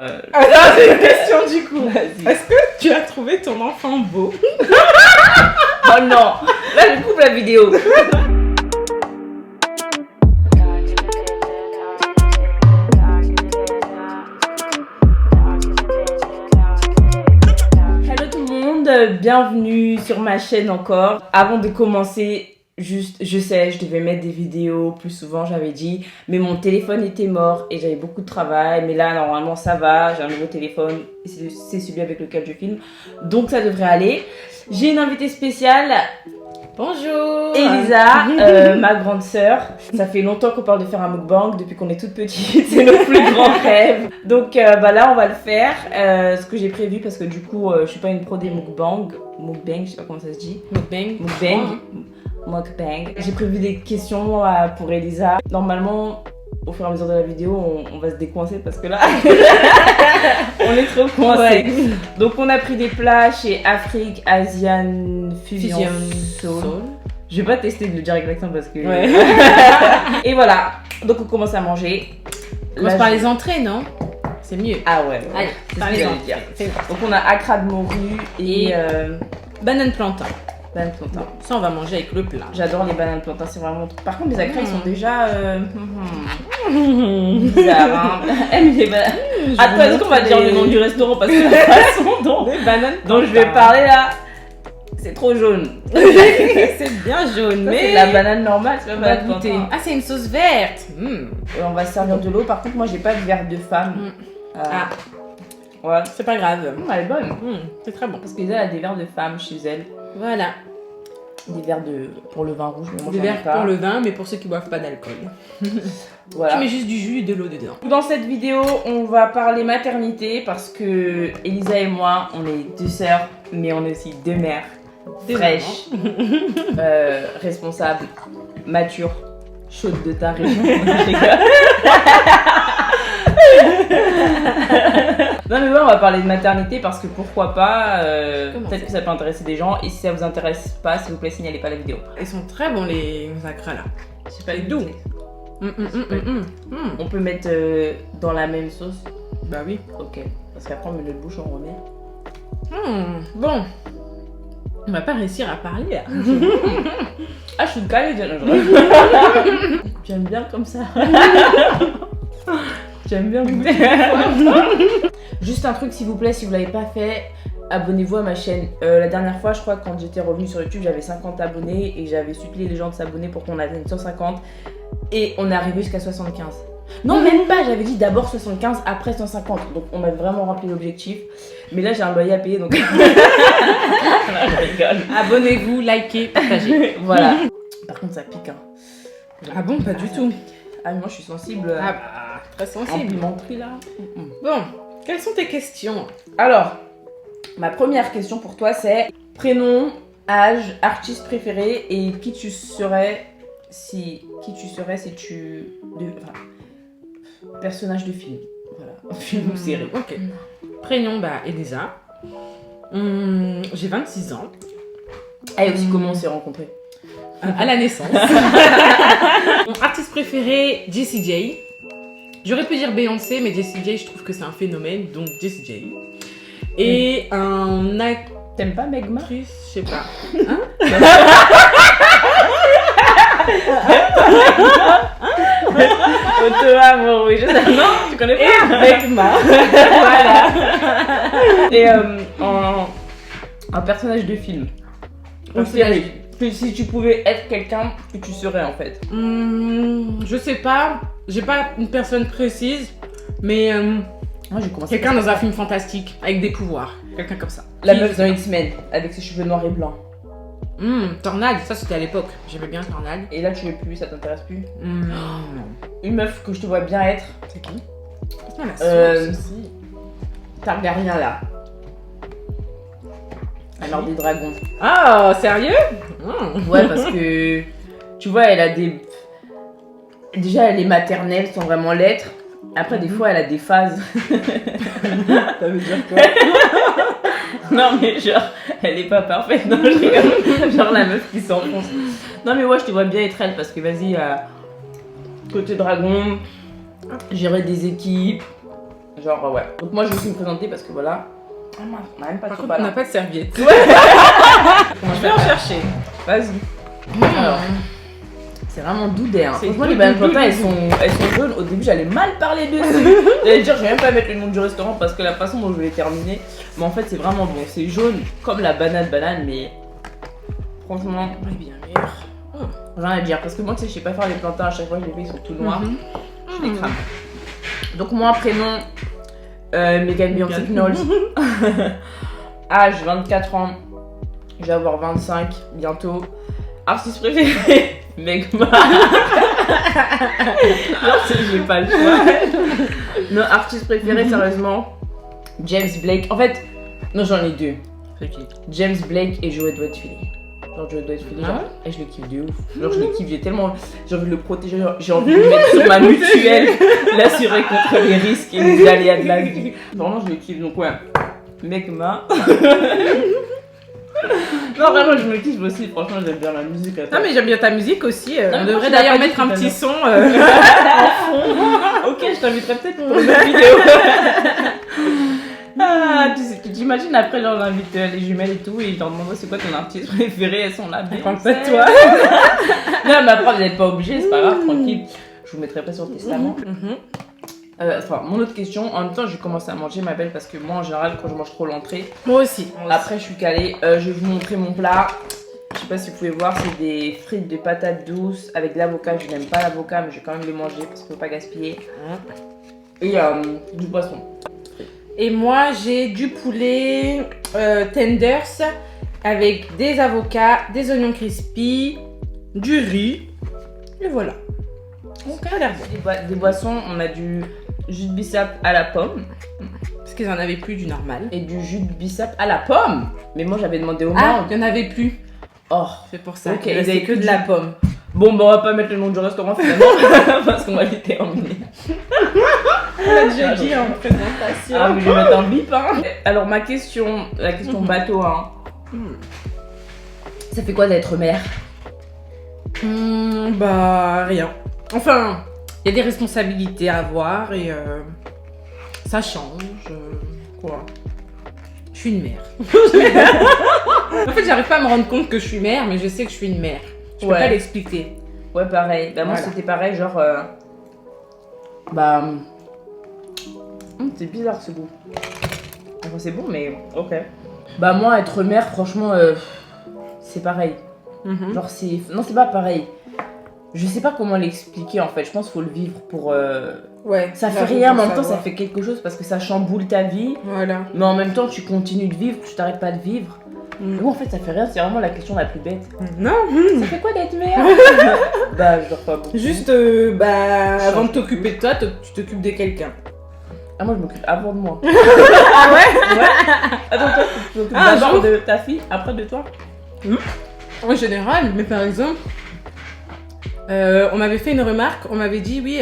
Alors, j'ai une question du coup. Vas-y. Est-ce que tu as trouvé ton enfant beau? Oh non! Là, je coupe la vidéo. Hello tout le monde, bienvenue sur ma chaîne encore. Avant de commencer, juste, je sais, je devais mettre des vidéos plus souvent, j'avais dit, mais mon téléphone était mort et j'avais beaucoup de travail. Mais là, normalement, ça va, j'ai un nouveau téléphone, c'est celui avec lequel je filme, donc ça devrait aller. J'ai une invitée spéciale, Bonjour. Elisa, ma grande sœur. Ça fait longtemps qu'on parle de faire un mukbang, depuis qu'on est toute petite, c'est nos plus grands rêves. Donc bah là, on va le faire, ce que j'ai prévu, parce que du coup, je suis pas une pro des mukbang, je sais pas comment ça se dit. Mukbang. J'ai prévu des questions pour Elisa. Normalement, au fur et à mesure de la vidéo, on va se décoincer parce que là, on est trop coincés. Ouais. Donc, on a pris des plats chez Afrique Asian Fusion Soul. Je vais pas tester de le dire avec l'accent parce que. Ouais. Et voilà. Donc, on commence à manger. On commence par les entrées, non? C'est mieux. Ah ouais. Allez, par les entrées. Donc, on a accra de morue et banane plantain. Banane plantain. Ça, on va manger avec le plat. J'adore les bananes plantain, c'est vraiment. Par contre, les acras, ils sont déjà. Bizarre, hein. Aime les bananes. Attends, est-ce qu'on va dire le nom du restaurant parce que la façon dont je vais parler là, c'est trop jaune. C'est bien jaune, ça, mais. C'est la banane normale, c'est pas on banane va goûter. plantain. Ah, c'est une sauce verte. Et on va se servir de l'eau. Par contre, moi, j'ai pas de verre de femme. Ouais. C'est pas grave. Elle est bonne. C'est très bon. Parce qu'Elisa a des verres de femme chez elle. Voilà. Des verres pour le vin rouge, mais moi des verres pour le vin, mais pour ceux qui boivent pas d'alcool. Voilà. Tu mets juste du jus et de l'eau dedans. Dans cette vidéo, on va parler maternité parce que Elisa et moi, on est deux sœurs, mais on est aussi deux mères fraîches, responsables, matures, chaudes de ta région. Non mais ouais, on va parler de maternité parce que pourquoi pas, peut-être que ça peut intéresser des gens, et si ça vous intéresse pas, s'il vous plaît, signalez pas la vidéo. Ils sont très bons les acras là. C'est pas doux. On peut mettre dans la même sauce. Bah oui. Ok, parce qu'après on met notre bouche, on remet. Bon, on va pas réussir à parler là. Ah, je suis calée, j'aime bien comme ça. J'aime bien goûter. Juste un truc s'il vous plaît, si vous l'avez pas fait, abonnez-vous à ma chaîne. La dernière fois, je crois, quand j'étais revenue sur YouTube, j'avais 50 abonnés et j'avais supplié les gens de s'abonner pour qu'on atteigne 150. Et on est arrivé jusqu'à 75. Non, même pas, j'avais dit d'abord 75, après 150. Donc on a vraiment rempli l'objectif. Mais là, j'ai un loyer à payer, donc... Je rigole. Abonnez-vous, likez, partagez. Voilà. Par contre, ça pique, hein. Ah bon, pas du tout. Ah, moi, je suis sensible. Ah bah, très sensible. Pimenterie, là. Bon, quelles sont tes questions? Alors, ma première question pour toi, c'est prénom, âge, artiste préféré et qui tu serais si tu... personnage de film. Voilà, film ou série. Ok. Prénom, bah, Elisa. J'ai 26 ans. Et aussi, comment on s'est rencontrés? À la naissance. Mon artiste préféré, Jessie J. J'aurais pu dire Beyoncé, mais Jessie J, je trouve que c'est un phénomène, donc Jessie J. Et un actrice, t'aimes pas Megma? Je sais pas. Hein? Auto-amour, oui, je sais. Non, tu connais pas? Megma. Voilà. Et un personnage de film. Ou série. Si tu pouvais être quelqu'un que tu serais en fait. Je sais pas. J'ai pas une personne précise, mais quelqu'un dans un film fantastique avec des pouvoirs. Quelqu'un comme ça. La meuf dans X-Men avec ses cheveux noirs et blancs. Tornade, ça c'était à l'époque. J'aimais bien Tornade. Et là tu veux plus, ça t'intéresse plus? Non. Une meuf que je te vois bien être. C'est qui? Targaryen là. Alors des dragons. Ah, sérieux? Ouais, parce que tu vois, elle a des. Déjà, les maternelles sont vraiment lettres. Après, des fois, elle a des phases. Ça veut dire quoi? Non, mais genre, elle est pas parfaite. Non, je rigole. Genre la meuf qui s'enfonce. Non, mais ouais, je te vois bien être elle parce que vas-y, côté dragon, gérer des équipes. Genre, ouais. Donc, moi, je vais aussi me présenter parce que voilà. Ah, mince, on n'a même pas de Par contre, on n'a pas de serviette. Je vais en chercher. Vas-y. Alors, c'est vraiment doudé. Hein. Franchement, les bananes plantains, elles sont jaunes. Au début, j'allais mal parler dessus. J'allais dire, je vais même pas mettre le nom du restaurant parce que la façon dont je vais terminer. Mais en fait, c'est vraiment bon. C'est jaune comme la banane, mais franchement, bien meilleur. rien à dire. Parce que moi, tu sais, je sais pas faire les plantains. À chaque fois, je les fais, ils sont tout noirs. Je les crame. Donc, moi, prénom, Megan Beyoncé Knowles. Âge 24 ans. Je vais avoir 25 bientôt. Artiste préféré, Megma. Genre, j'ai pas le choix. Non, artiste préféré, sérieusement, James Blake. En fait, non, j'en ai deux. James Blake et Joey Dwight-Philly. Genre, Joey Dwight-Philly, genre, et je le kiffe de ouf. Genre, je le kiffe, j'ai tellement. J'ai envie de le protéger, j'ai envie de le mettre sur ma mutuelle, l'assurer contre les risques et les aléas de la vie. Vraiment, je le kiffe, donc ouais. Megma. Non, vraiment, je me kiffe aussi. Franchement, j'aime bien la musique. Non, mais j'aime bien ta musique aussi. On Non, devrait tu l'as d'ailleurs pas mettre dit un tout à petit l'heure. son. Ok, je t'inviterai peut-être pour une autre vidéo. Ah, tu t'imagines après, genre, j'invite les jumelles et tout, et je leur demande c'est quoi ton artiste préféré, elles sont là. Parle pas de toi. Non, mais après, vous n'êtes pas obligés, c'est pas grave, tranquille. Je vous mettrai pas sur le testament. Enfin, mon autre question, en même temps, j'ai commencé à manger ma belle parce que moi, en général, quand je mange trop l'entrée, Moi aussi. après, je suis calée. Je vais vous montrer mon plat. Je sais pas si vous pouvez voir, c'est des frites de patates douces avec de l'avocat. Je n'aime pas l'avocat, mais je vais quand même le manger parce qu'il faut pas gaspiller. Et du poisson. Et moi, j'ai du poulet tenders avec des avocats, des oignons crispy, du riz. Et voilà. Donc, ça a l'air bon. Des boissons, on a du jus de bissap à la pomme Parce qu'ils en avaient plus du normal. et du jus de bissap à la pomme. Mais moi, j'avais demandé au Ah, mangue. il n'y en avait plus. Oh. C'est pour ça. Ok, Il ils restait avaient que plus de la pomme. Bon, bah, on va pas mettre le nom du restaurant finalement parce qu'on va les terminer. J'ai dit en présentation. Ah, mais je vais mettre un bip, hein. Alors, ma question, la question bateau, hein. Ça fait quoi d'être mère? Bah, rien. Enfin, il y a des responsabilités à avoir et ça change. Quoi. Je suis une mère. En fait, j'arrive pas à me rendre compte que je suis mère, mais je sais que je suis une mère. Je peux Ouais. pas l'expliquer. Ouais, pareil. Bah, moi, Voilà. c'était pareil, genre. C'est bizarre ce goût. Enfin, c'est bon, mais ok. Bah, moi, être mère, franchement, c'est pareil. Genre, c'est. Non, c'est pas pareil. Je sais pas comment l'expliquer en fait. Je pense qu'il faut le vivre pour. Ouais. Ça fait rien, mais en même temps, ça fait quelque chose parce que ça chamboule ta vie. Voilà. Mais en même temps, tu continues de vivre, tu t'arrêtes pas de vivre. Mais moi, en fait, ça fait rien. C'est vraiment la question la plus bête. Non. Ça fait quoi d'être mère? Bah, je dors pas beaucoup. Juste, avant de t'occuper de toi, tu t'occupes de quelqu'un. Ah, moi, je m'occupe avant de moi. Ah ouais. Ouais. Attends, toi, tu t'occupes Ah, d'abord jour. de ta fille, après de toi? En général, mais par exemple, on m'avait fait une remarque, on m'avait dit oui,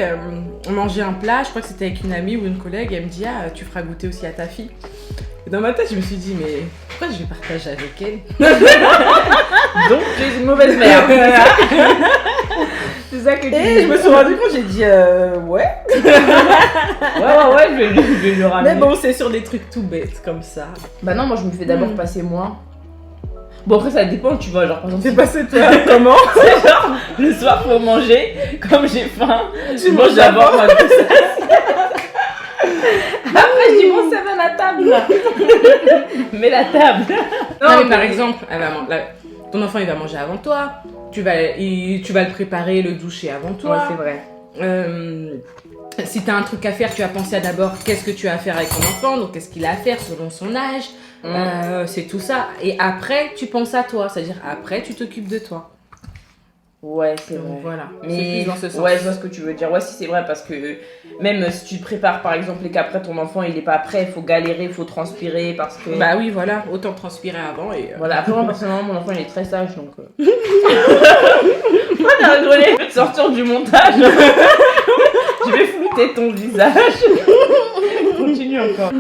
on mangeait un plat, je crois que c'était avec une amie ou une collègue, elle me dit ah tu feras goûter aussi à ta fille. Et dans ma tête je me suis dit mais pourquoi je vais partager avec elle? Donc, tu es une mauvaise mère. C'est ça que tu Et dis. je me suis rendu compte, j'ai dit ouais. Ouais, je vais lui ramener. Mais bon c'est sur des trucs tout bêtes comme ça. Bah non, moi je me fais d'abord passer moi. Bon après ça dépend, tu vois, genre par exemple C'est si- passé toi comment? c'est genre le soir pour manger, comme j'ai faim, Tu je mange manges d'abord d'abord. ma Après je dis bon ça va la table là. Mets la table. Non, mais par exemple, ton enfant il va manger avant toi, tu vas le préparer, le doucher avant toi. Ouais, c'est vrai. Si t'as un truc à faire, tu vas penser à d'abord qu'est-ce que tu as à faire avec ton enfant, donc qu'est-ce qu'il a à faire selon son âge, c'est tout ça. Et après, tu penses à toi, c'est-à-dire après, tu t'occupes de toi. Ouais, c'est Donc vrai. voilà, Mais c'est plus dans ce sens. ouais, je vois ce que tu veux dire. Ouais, si c'est vrai parce que même si tu te prépares par exemple et qu'après ton enfant il est pas prêt, il faut galérer, il faut transpirer parce que Bah oui, voilà, autant transpirer avant et... voilà, après moi personnellement mon enfant il est très sage donc Moi t'as rigolé, je vais te sortir du montage. Je vais flouter ton visage. Continue encore.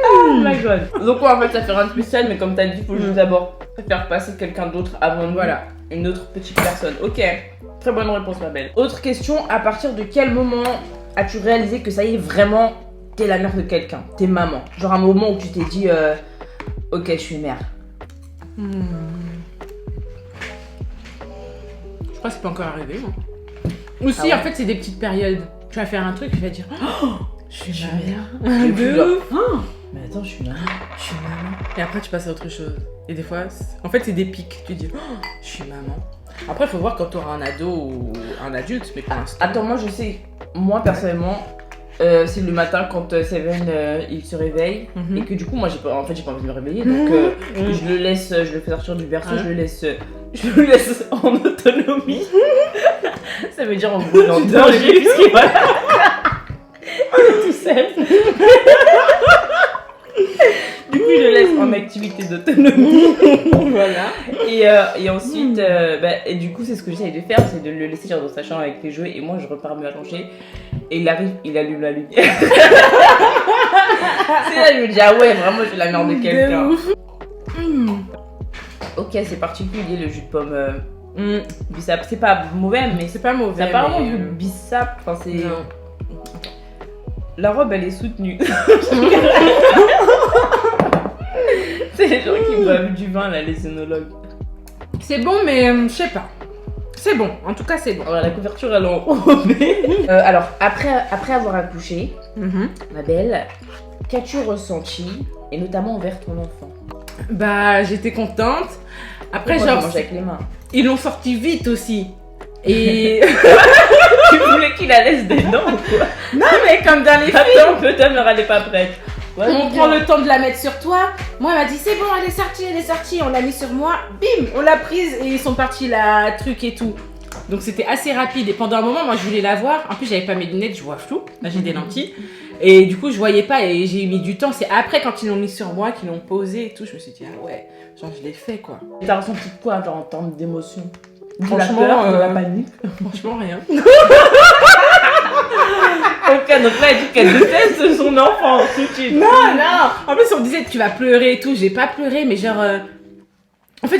Oh my god. Donc ouais, en fait ça fait rien de spécial mais comme t'as dit, il faut juste d'abord Faire passer quelqu'un d'autre avant une autre petite personne. Ok, très bonne réponse, ma belle. Autre question, à partir de quel moment as-tu réalisé que ça y est, vraiment, t'es la mère de quelqu'un, t'es maman? Genre un moment où tu t'es dit, ok, je suis mère. Je crois que c'est pas encore arrivé, moi. Aussi, en fait, c'est des petites périodes. Tu vas faire un truc, tu vas dire, oh, je suis mère. De ouf. Mais attends, je suis maman. Je suis maman. Et après, tu passes à autre chose. Et des fois, en fait, c'est des pics. Tu dis, oh, je suis maman. Après, il faut voir quand tu auras un ado ou un adulte, mais pour l'instant. Attends, moi, je sais, moi, personnellement, c'est le matin quand Seven il se réveille et que du coup, moi, j'ai pas envie de me réveiller. Donc, je le fais sortir du berceau, je le laisse en autonomie. Ça veut dire en gros, il est en danger, puisqu'il va tout seul. Du coup, je le laisse en activité d'autonomie. Voilà. Et ensuite, et du coup, c'est ce que j'essaye de faire, c'est de le laisser dans sa chambre avec les jouets. Et moi, je repars me allonger. Et il arrive, il allume la lumière. C'est là, je me dis, ah ouais, vraiment, je suis la mère de quelqu'un. Ok, c'est particulier le jus de pomme. Bissap, c'est pas mauvais, mais c'est pas mauvais. Ça n'a pas vraiment du bissap. Enfin, c'est. Non. La robe, elle est soutenue. C'est les gens qui boivent du vin, là, les œnologues. C'est bon, mais je sais pas. C'est bon, en tout cas, c'est bon. Alors, la couverture, elle est enrobée. Alors, après avoir accouché, ma belle, qu'as-tu ressenti, et notamment envers ton enfant? Bah, j'étais contente. Après, moi, genre, je mange avec les mains. Ils l'ont sorti vite aussi. Et tu voulais qu'il la laisse dedans ou quoi? non, mais comme dans les films. Attends, peut-être elle n'est pas prête. Ouais, on prend le temps de la mettre sur toi. Moi, elle m'a dit c'est bon, elle est sortie. On l'a mis sur moi. Bim, on l'a prise et ils sont partis la truc et tout. Donc c'était assez rapide. Et pendant un moment, moi, je voulais la voir. En plus, j'avais pas mes lunettes, je vois flou. Là, j'ai des lentilles. Et du coup, je voyais pas et j'ai mis du temps. C'est après, quand ils l'ont mis sur moi, qu'ils l'ont posé et tout, je me suis dit ah ouais, genre je l'ai fait quoi. T'as ressenti quoi, genre en termes d'émotion? Franchement, de la peur, de la panique? Franchement, rien. Ok, donc là, elle dit qu'elle déteste son enfant tout de suite. Non. En plus, on disait que tu vas pleurer et tout. J'ai pas pleuré, mais genre. En fait,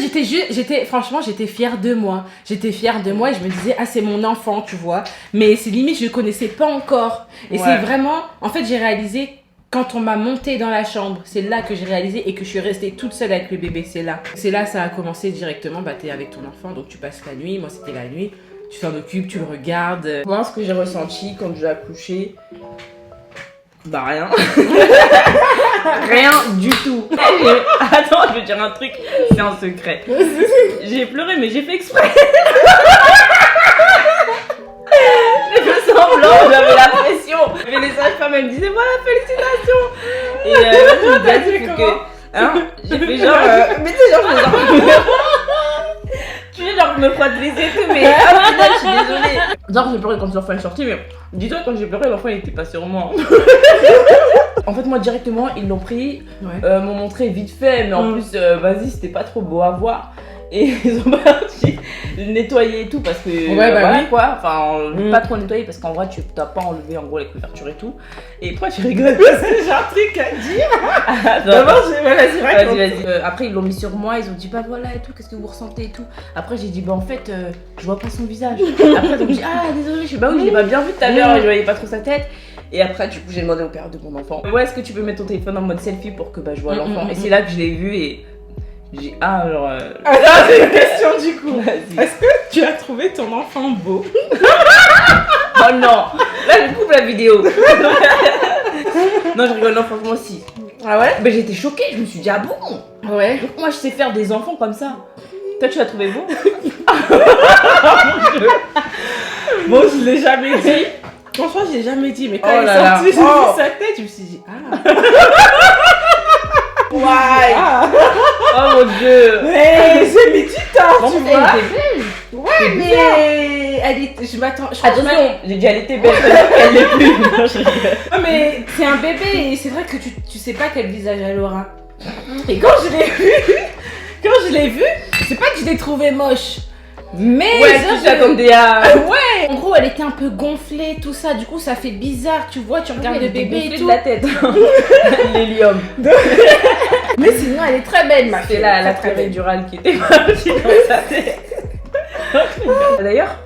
franchement, j'étais fière de moi. J'étais fière de moi et je me disais, ah, c'est mon enfant, tu vois. Mais c'est limite, je le connaissais pas encore. Et c'est vraiment. En fait, j'ai réalisé. Quand on m'a montée dans la chambre, c'est là que j'ai réalisé et que je suis restée toute seule avec le bébé, c'est là. C'est là ça a commencé directement, bah t'es avec ton enfant, donc tu passes la nuit, moi c'était la nuit, tu t'en occupes, tu le regardes. Moi ce que j'ai ressenti quand j'ai accouché, bah rien. Rien du tout. Attends, je vais dire un truc, c'est un secret. J'ai pleuré mais j'ai fait exprès. J'ai fait semblant, j'avais la pression. Mais les sages-femmes, elles me disaient voilà, félicitations. Et je me disais que. Hein, j'ai fait genre. Mais tu sais, genre, tu sais, genre, me frotte les yeux et tout, mais au final, je suis désolée. Genre, j'ai pleuré quand l'enfant est sorti, mais dis-toi, quand j'ai pleuré, l'enfant il était pas sur moi. En fait, moi, directement, ils l'ont pris, m'ont montré vite fait, mais en plus, vas-y, c'était pas trop beau à voir. Et ils ont parti nettoyer et tout parce que voilà quoi, enfin pas trop nettoyer parce qu'en vrai tu t'as pas enlevé en gros les couvertures et tout. Et pourquoi tu rigoles? Parce que j'ai un truc à dire. D'abord c'est vrai. Vas-y. Après ils l'ont mis sur moi, ils ont dit bah voilà et tout, qu'est-ce que vous ressentez et tout. Après j'ai dit bah en fait je vois pas son visage. Après ils ont dit ah désolé, je sais pas où, je l'ai pas bien vu tout à l'heure, je voyais pas trop sa tête. Et après du coup j'ai demandé au père de mon enfant ouais est-ce que tu peux mettre ton téléphone en mode selfie pour que bah je vois l'enfant. Et c'est là que je l'ai vu et j'ai alors c'est une question du coup. Est-ce que tu as trouvé ton enfant beau? Oh non, là je coupe la vidéo. Non je rigole, non franchement aussi. Ah ouais? Mais j'étais choquée, je me suis dit ah bon? Ouais. Donc moi je sais faire des enfants comme ça. Toi tu l'as trouvé beau? Bon je l'ai jamais dit. Franchement je l'ai jamais dit, mais quand il est sorti, j'ai vu sa tête, je me suis dit ah. Ouais. Oh mon dieu. Mais j'ai mis du temps, bon, tu vois. Elle était belle. Ouais, mais elle est... je m'attends. Attention, j'ai dit elle était belle, elle l'est plus. Non mais c'est un bébé et c'est vrai que tu sais pas quel visage elle aura. Et quand je l'ai vu, c'est pas que je l'ai trouvé moche. Mais ouais, tu t'attendais à... ouais. En gros, elle était un peu gonflée, tout ça. Du coup, ça fait bizarre, tu vois. Tu regardes le bébé et tout. De la tête. L'hélium. Mais sinon, elle est très belle, ma fille. C'est la péridurale qui était partie dans sa tête. D'ailleurs,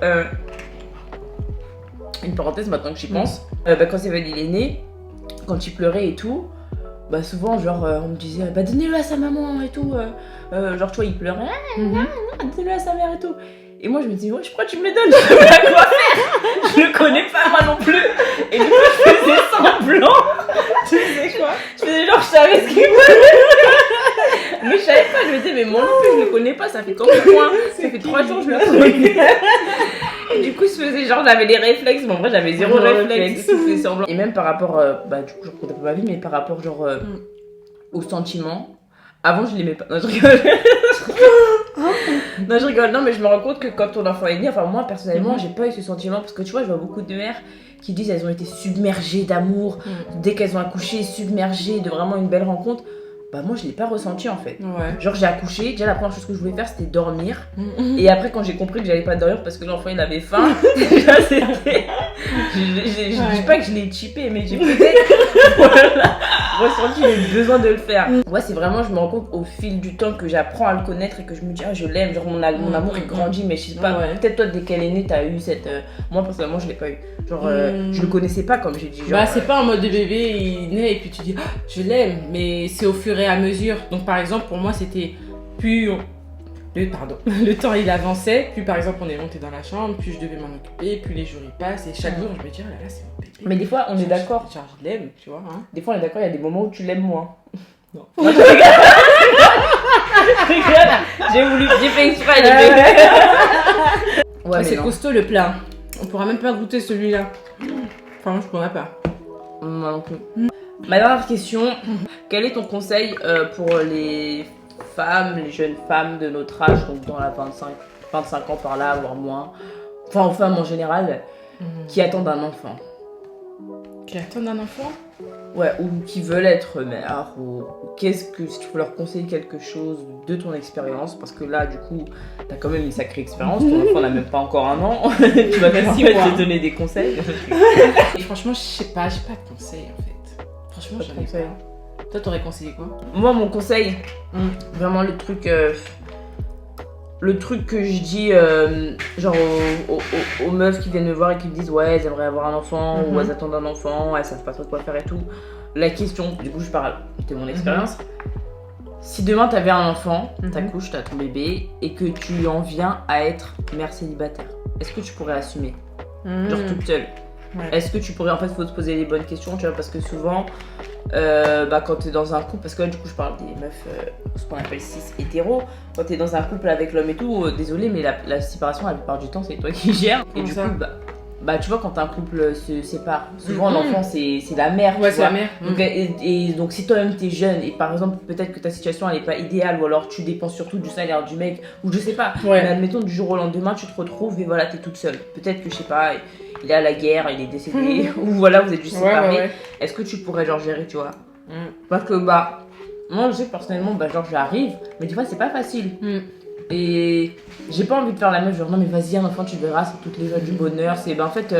une parenthèse maintenant que j'y pense, quand Séven il est né, quand il pleurait et tout, bah souvent genre on me disait bah donnez-le à sa maman et tout, genre tu vois il pleurait, donnez-le à sa mère et tout. Et moi je me dis ouais pourquoi tu me le donnes, je sais pas quoi faire, je le connais pas moi non plus. Et du coup je faisais semblant, tu sais quoi, je faisais genre je savais ce qu'il voulait. Mais je savais pas, je me disais mais moi non plus je le connais pas, ça fait combien de mois, ça fait 3 jours que je le connais. Et du coup je faisais genre j'avais les réflexes, mais en vrai j'avais zéro réflexe, je faisais semblant. Et même par rapport, bah du coup je raconte un peu ma vie, mais par rapport genre aux sentiments, avant je l'aimais pas, non je rigole. Non je rigole, non mais je me rends compte que quand ton enfant est né, enfin moi personnellement j'ai pas eu ce sentiment parce que tu vois je vois beaucoup de mères qui disent elles ont été submergées d'amour dès qu'elles ont accouché, submergées de vraiment une belle rencontre. Bah moi je l'ai pas ressenti en fait. Ouais. Genre j'ai accouché, déjà la première chose que je voulais faire c'était dormir. Et après quand j'ai compris que j'allais pas dormir parce que l'enfant il avait faim, déjà c'était... Je dis pas que je l'ai cheapé mais j'ai peut-être voilà, ressenti le besoin de le faire. Ouais c'est vraiment, je me rends compte au fil du temps que j'apprends à le connaître et que je me dis ah je l'aime, genre mon amour il grandit, mais je sais pas, peut-être toi dès qu'elle est née t'as eu cette... Moi personnellement je l'ai pas eu. Genre je le connaissais pas comme j'ai dit. Genre, bah c'est pas en mode de bébé, il naît et puis tu dis ah, je l'aime, mais c'est au fur et à mesure. Donc par exemple pour moi c'était plus le temps il avançait, plus par exemple on est monté dans la chambre, plus je devais m'en occuper, plus les jours ils passent et chaque jour je me dis oh là là c'est mon bébé. Mais des fois on est d'accord. Genre je l'aime, tu vois. Hein. Des fois on est d'accord, il y a des moments où tu l'aimes moins. Non. Je rigole. J'ai fait exprès. Ouais, c'est costaud le plat. On pourra même pas goûter celui-là. Enfin moi je pourrais pas. Moi non plus. Ma dernière question, quel est ton conseil pour les femmes, les jeunes femmes de notre âge, donc dans la 25 ans par là, voire moins, enfin aux femmes en général, qui attendent un enfant? Qui attendent un enfant? Ouais, ou qui veulent être mères, ou qu'est-ce que, si tu peux leur conseiller quelque chose de ton expérience, parce que là, du coup, t'as quand même une sacrée expérience, ton enfant n'a même pas encore 1 an, tu vas facile te donner des conseils. Et franchement, je sais pas, j'ai pas de conseils en fait. Franchement, j'en ai pas. Toi, t'aurais conseillé quoi? Moi, mon conseil, vraiment le truc que je dis genre aux meufs qui viennent me voir et qui me disent ouais elles aimeraient avoir un enfant ou elles attendent un enfant, elles savent pas trop quoi faire et tout. La question, du coup je parle de mon expérience, si demain t'avais un enfant, t'accouches, t'as ton bébé et que tu en viens à être mère célibataire, est-ce que tu pourrais assumer? Genre toute seule. Ouais. Est-ce que tu pourrais, en fait, faut te poser les bonnes questions, tu vois, parce que souvent, quand t'es dans un couple, parce que là, du coup, je parle des meufs, ce qu'on appelle cis hétéros, quand t'es dans un couple avec l'homme et tout, désolé, mais la séparation, la plupart du temps, c'est toi qui gères. Et du coup, tu vois, quand un couple se sépare, souvent l'enfant, c'est la mère. Ouais, c'est la mère. Donc, et donc, si toi-même t'es jeune et par exemple, peut-être que ta situation elle est pas idéale ou alors tu dépenses surtout du salaire du mec ou je sais pas, mais admettons du jour au lendemain, tu te retrouves et voilà, t'es toute seule. Peut-être que je sais pas, il est à la guerre, il est décédé ou voilà, vous êtes juste séparés. Est-ce que tu pourrais genre gérer, tu vois? Parce que moi je sais que personnellement, genre j'arrive, mais des fois c'est pas facile. Et j'ai pas envie de faire la meuf, genre non mais vas-y un enfant tu verras, c'est toutes les joies du bonheur, c'est en fait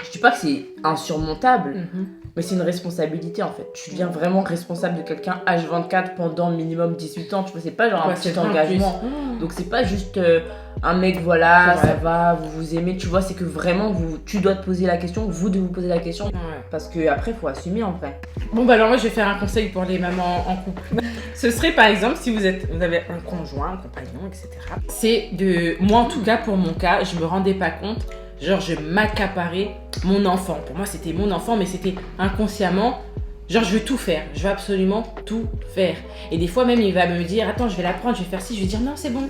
je dis pas que c'est insurmontable, mais c'est une responsabilité en fait. Tu deviens vraiment responsable de quelqu'un H24 pendant minimum 18 ans, tu vois, c'est pas genre un petit engagement. Donc c'est pas juste un mec voilà, ça va, vous vous aimez, tu vois, c'est que vraiment tu dois te poser la question, vous devez vous poser la question, parce que après faut assumer en vrai. Bon bah alors moi je vais faire un conseil pour les mamans en couple. Ce serait par exemple si vous avez un conjoint, un compagnon, etc. C'est moi en tout cas pour mon cas, je me rendais pas compte. Genre, je m'accaparais mon enfant. Pour moi, c'était mon enfant, mais c'était inconsciemment. Genre, je veux tout faire. Je veux absolument tout faire. Et des fois, même, il va me dire attends, je vais la prendre, je vais faire ci. Je vais dire non, c'est bon.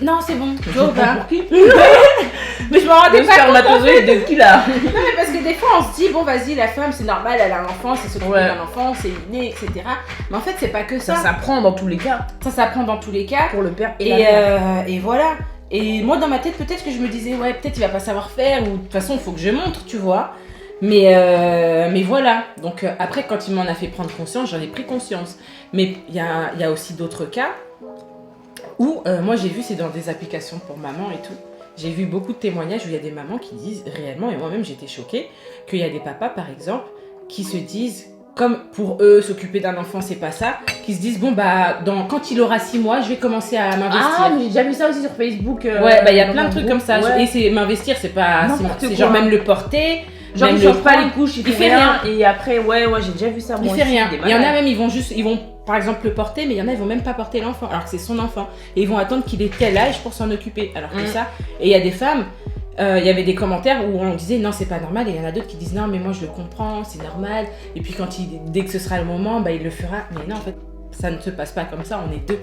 Non, c'est bon. Tu vois ou pas? Pour qui? Mais je m'en rendais pas compte. De qui là? Non, mais parce que des fois, on se dit bon, vas-y, la femme, c'est normal, elle a un enfant, c'est s'occuper d'un enfant, c'est inné, etc. Mais en fait, c'est pas que ça. Ça s'apprend dans tous les cas. Ça s'apprend dans tous les cas. Pour le père et la mère. Et voilà. Et moi, dans ma tête, peut-être que je me disais, ouais, peut-être il va pas savoir faire, ou de toute façon, il faut que je montre, tu vois. Mais voilà. Donc, après, quand il m'en a fait prendre conscience, j'en ai pris conscience. Mais il y a aussi d'autres cas où, moi, j'ai vu, c'est dans des applications pour maman et tout. J'ai vu beaucoup de témoignages où il y a des mamans qui disent réellement, et moi-même, j'étais choquée, qu'il y a des papas, par exemple, qui se disent comme pour eux, s'occuper d'un enfant, c'est pas ça, qui se disent, bon, bah, quand il aura 6 mois, je vais commencer à m'investir. Ah, mais j'ai déjà vu ça aussi sur Facebook. Ouais, bah, il y a plein de trucs comme ça. Ouais. Et c'est m'investir, c'est pas. N'importe C'est genre quoi. même le porter. Genre, même il change pas les couches, il fait rien. Et après, ouais, j'ai déjà vu ça. Il fait rien. Il y en a même, ils vont par exemple le porter, mais il y en a, ils vont même pas porter l'enfant, alors que c'est son enfant. Et ils vont attendre qu'il ait tel âge pour s'en occuper. Alors que ça. Et il y a des femmes. Il y avait des commentaires où on disait non c'est pas normal et il y en a d'autres qui disent non mais moi je le comprends, c'est normal et puis dès que ce sera le moment bah il le fera, mais non en fait ça ne se passe pas comme ça, on est deux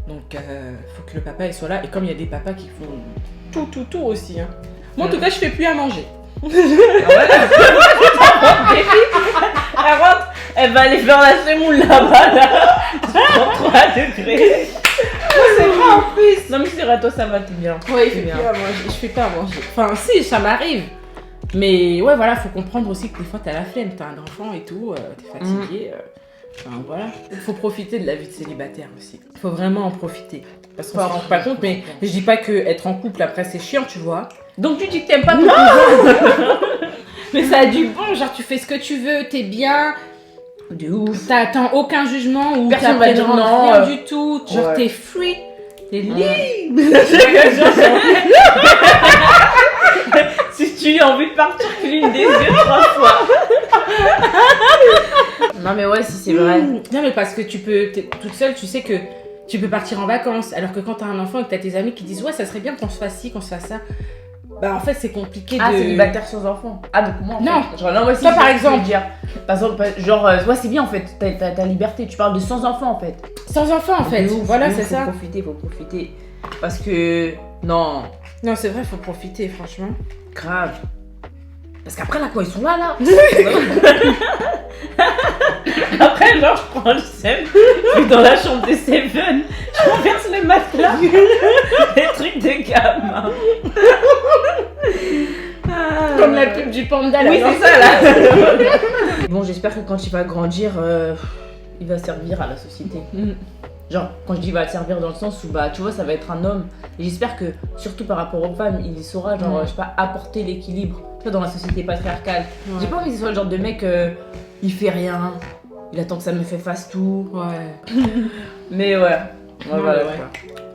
donc faut que le papa il soit là et comme il y a des papas qui font tout aussi hein. Moi en tout cas je fais plus à manger. Ah ouais. Elle rentre, elle va aller faire la semoule là-bas là. 33 degrés. C'est vrai en plus. Non mais c'est vrai, toi ça va, t'es bien. Ouais, il fait plus à manger. Je fais pas à manger. Enfin, si, ça m'arrive. Mais ouais, voilà, faut comprendre aussi que des fois t'as la flemme, t'as un enfant et tout, t'es fatigué. Enfin voilà. Faut profiter de la vie de célibataire aussi. Faut vraiment en profiter. Parce qu'on se rend pas compte, mais je dis pas que être en couple après c'est chiant, tu vois. Donc tu dis que t'aimes pas ton Mais ça a du bon, genre tu fais ce que tu veux, t'es bien. De ouf. T'attends aucun jugement ou personne va dire non, rien du tout. Genre ouais. t'es free, t'es libre. Si tu as envie de partir, cligne des yeux 3 fois. Non mais ouais, si c'est vrai. Non mais parce que t'es toute seule, tu sais que tu peux partir en vacances. Alors que quand t'as un enfant et que t'as tes amis qui disent ouais ça serait bien qu'on se fasse ci, qu'on se fasse ça. Bah en fait c'est compliqué de... Ah, célibataire sans enfant. Ah donc moi en non. fait, genre, non, ouais, si, toi par exemple. Dire. Par exemple, genre, ouais c'est bien en fait, ta liberté, tu parles de sans enfant en fait. Sans enfant en fait, voilà c'est ça. Faut profiter. Parce que, non. Non c'est vrai, faut profiter franchement. Grave. Parce qu'après là quoi, ils sont là. Après genre je prends le sel, je vais dans la chambre des Seven, je renverse le matelas, les trucs de gamin. Comme la pub du panda là. Oui c'est ça là. Bon j'espère que quand il va grandir, il va servir à la société. Genre quand je dis va servir dans le sens où bah tu vois ça va être un homme. Et j'espère que surtout par rapport aux femmes, il saura genre je sais pas apporter l'équilibre. Tu vois dans la société patriarcale. Ouais. J'ai pas envie qu'il soit le genre de mec il fait rien. Il attend que sa meuf fasse tout. Ouais. Mais ouais. Voilà.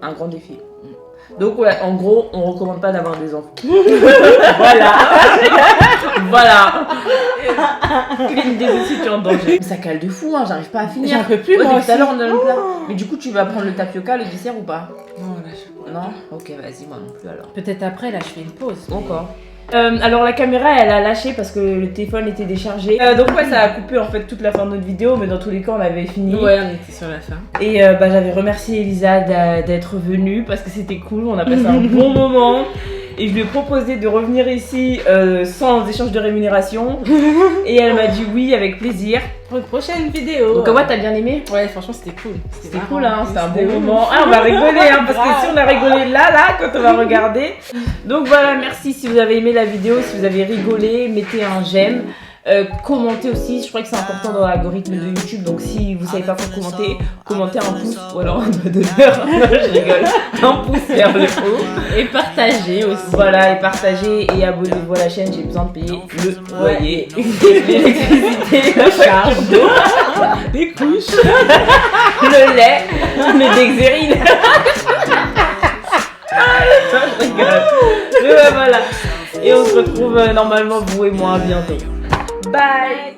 Un grand défi. Donc ouais, en gros, on recommande pas d'avoir des enfants. Voilà. Une des aussi tu es en danger. Mais ça cale de fou, hein, j'arrive pas à finir. J'en peux plus moi tout à l'heure on a le plat. Mais du coup, tu vas prendre le tapioca, le dessert ou pas? Non, là je... Non. Ok, vas-y, moi non plus alors. Peut-être après, là je fais une pause. Encore. Alors la caméra elle a lâché parce que le téléphone était déchargé. Donc ouais ça a coupé en fait toute la fin de notre vidéo, mais dans tous les cas on avait fini. Ouais on était sur la fin. Et bah j'avais remercié Elisa d'être venue parce que c'était cool, on a passé un bon moment. Et je lui ai proposé de revenir ici sans échange de rémunération. Et elle m'a dit oui avec plaisir. Pour une prochaine vidéo. Donc ouais t'as bien aimé? Ouais franchement c'était cool. C'était cool hein, c'était un bon moment. Ah on va rigoler hein, parce que si on a rigolé là quand on va regarder. Donc voilà, merci si vous avez aimé la vidéo, si vous avez rigolé, mettez un j'aime. Commentez aussi, je crois que c'est important dans l'algorithme de YouTube, donc si vous savez pas quoi commenter, commentez un pouce ou alors un doigt d'honneur. Je rigole, un pouce vers le haut. Et partagez aussi. Voilà, et partagez et abonnez-vous à la chaîne, j'ai besoin de payer le loyer, l'électricité, la charge d'eau, les couches, le lait, le Dexérine. Je rigole. Voilà. Et on se retrouve normalement vous et moi bientôt. Bye.